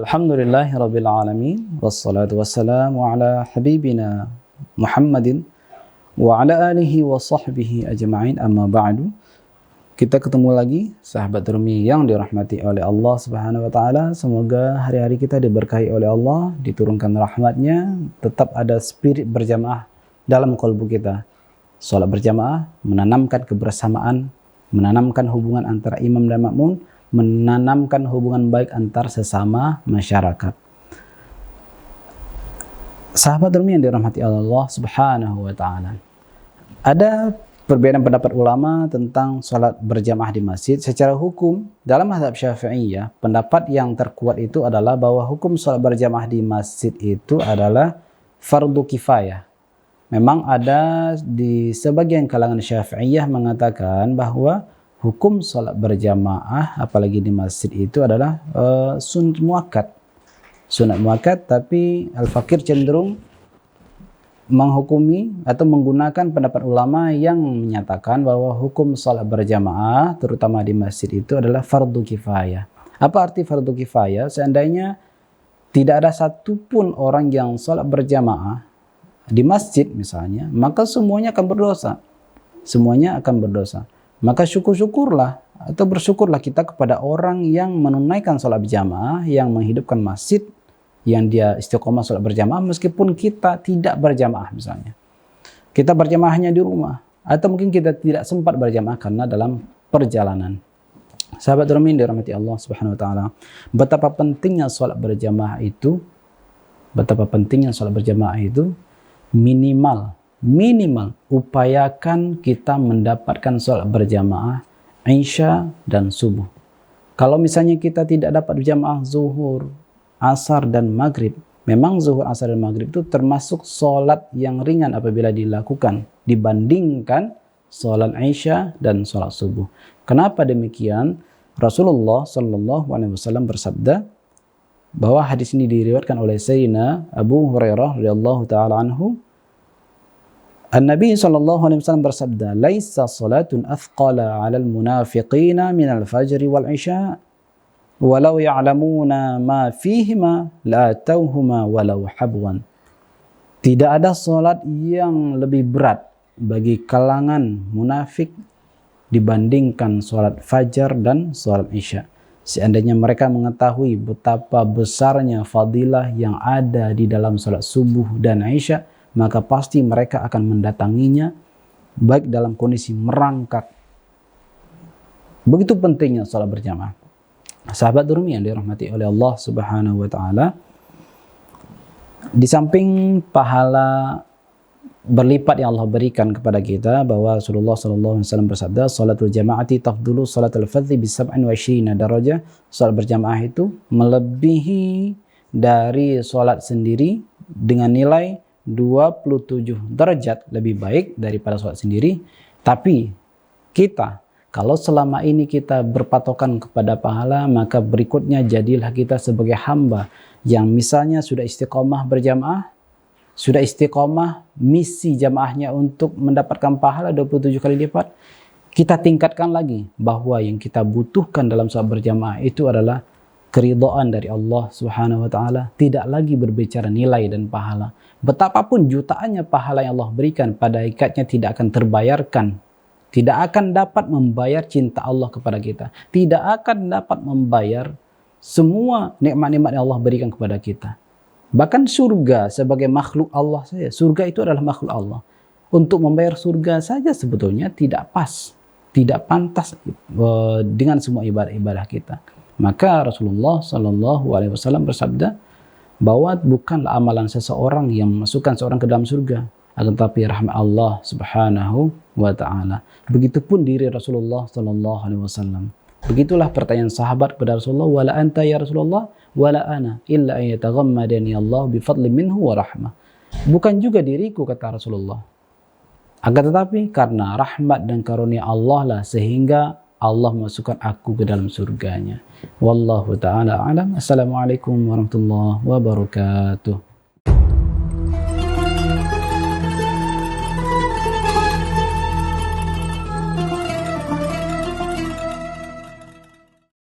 Alhamdulillahirabbil alamin wassalatu wassalamu ala habibina Muhammadin wa ala alihi wa sahbihi ajma'in, amma ba'du. Kita ketemu lagi sahabat Rumi yang dirahmati oleh Allah Subhanahu wa taala. Semoga hari-hari kita diberkahi oleh Allah, diturunkan rahmatnya, tetap ada spirit berjamaah dalam kalbu kita. Salat berjamaah menanamkan kebersamaan, menanamkan hubungan antara imam dan makmum, menanamkan hubungan baik antar sesama masyarakat. Sahabat Rumi yang dirahmati Allah Subhanahu wa taala. Ada perbedaan pendapat ulama tentang salat berjamaah di masjid. Secara hukum dalam mazhab Syafi'iyah, pendapat yang terkuat itu adalah bahwa hukum salat berjamaah di masjid itu adalah fardu kifayah. Memang ada di sebagian kalangan Syafi'iyah mengatakan bahwa hukum salat berjamaah apalagi di masjid itu adalah sunat muakkad. Sunat muakkad, tapi Al-Fakir cenderung menghukumi atau menggunakan pendapat ulama yang menyatakan bahwa hukum salat berjamaah terutama di masjid itu adalah fardu kifayah. Apa arti fardu kifayah? Seandainya tidak ada satupun orang yang salat berjamaah di masjid misalnya, maka semuanya akan berdosa. Semuanya akan berdosa. Maka syukur-syukurlah atau bersyukurlah kita kepada orang yang menunaikan salat berjamaah, yang menghidupkan masjid, yang dia istiqomah salat berjamaah meskipun kita tidak berjamaah misalnya. Kita berjamaahnya di rumah atau mungkin kita tidak sempat berjamaah karena dalam perjalanan. Sahabat Rumi dirahmati Allah Subhanahu wa taala, betapa pentingnya salat berjamaah itu, minimal upayakan kita mendapatkan salat berjamaah Isya dan subuh. Kalau misalnya kita tidak dapat berjamaah zuhur, asar dan maghrib, memang zuhur, asar dan maghrib itu termasuk salat yang ringan apabila dilakukan dibandingkan salat Isya dan salat subuh. Kenapa demikian? Rasulullah Shallallahu Alaihi Wasallam bersabda, bahwa hadis ini diriwayatkan oleh Sayyidina Abu Hurairah radhiyallahu taala anhu. An-Nabi sallallahu alaihi wasallam bersabda, "Laisa salatun athqala 'alal munafiqina minal fajri wal 'isya, walau ya'lamuna ma fihima la atauhuma walau habwan." Tidak ada salat yang lebih berat bagi kalangan munafik dibandingkan salat fajar dan salat isya. Seandainya mereka mengetahui betapa besarnya fadilah yang ada di dalam salat subuh dan isya, maka pasti mereka akan mendatanginya baik dalam kondisi merangkak. Begitu pentingnya salat berjamaah. Sahabat Rumi yang dirahmati oleh Allah Subhanahu wa taala, di samping pahala berlipat yang Allah berikan kepada kita, bahwa Rasulullah sallallahu alaihi wasallam bersabda, "Salatul jama'ati tafdulu salatul fardhi bi 27 darajah." Salat berjamaah itu melebihi dari salat sendiri dengan nilai 27 derajat lebih baik daripada salat sendiri. Tapi kita, kalau selama ini kita berpatokan kepada pahala, maka berikutnya jadilah kita sebagai hamba yang misalnya sudah istiqomah berjamaah, sudah istiqomah misi jamaahnya untuk mendapatkan pahala 27 kali lipat. Kita tingkatkan lagi bahwa yang kita butuhkan dalam salat berjamaah itu adalah keridhaan dari Allah Subhanahu wa taala, tidak lagi berbicara nilai dan pahala. Betapapun jutaannya pahala yang Allah berikan, pada hakikatnya tidak akan terbayarkan, tidak akan dapat membayar cinta Allah kepada kita, tidak akan dapat membayar semua nikmat-nikmat yang Allah berikan kepada kita. Bahkan surga sebagai makhluk Allah saja, surga itu adalah makhluk Allah. Untuk membayar surga saja sebetulnya tidak pas, tidak pantas dengan semua ibadah-ibadah kita. Maka Rasulullah Shallallahu Alaihi Wasallam bersabda bahwa bukanlah amalan seseorang yang memasukkan seorang ke dalam surga, akan tetapi rahmat Allah Subhanahu wa taala. Begitupun diri Rasulullah Shallallahu Alaihi Wasallam. Begitulah pertanyaan sahabat kepada Rasulullah, "Wala anta ya Rasulullah, wala ana illa an yataghammadani Allah bi fadlin minhu wa rahmah." Bukan juga diriku, kata Rasulullah, akan tetapi karena rahmat dan karunia Allah lah sehingga Allah masukkan aku ke dalam surganya. Wallahu ta'ala a'lam. Assalamualaikum warahmatullahi wabarakatuh.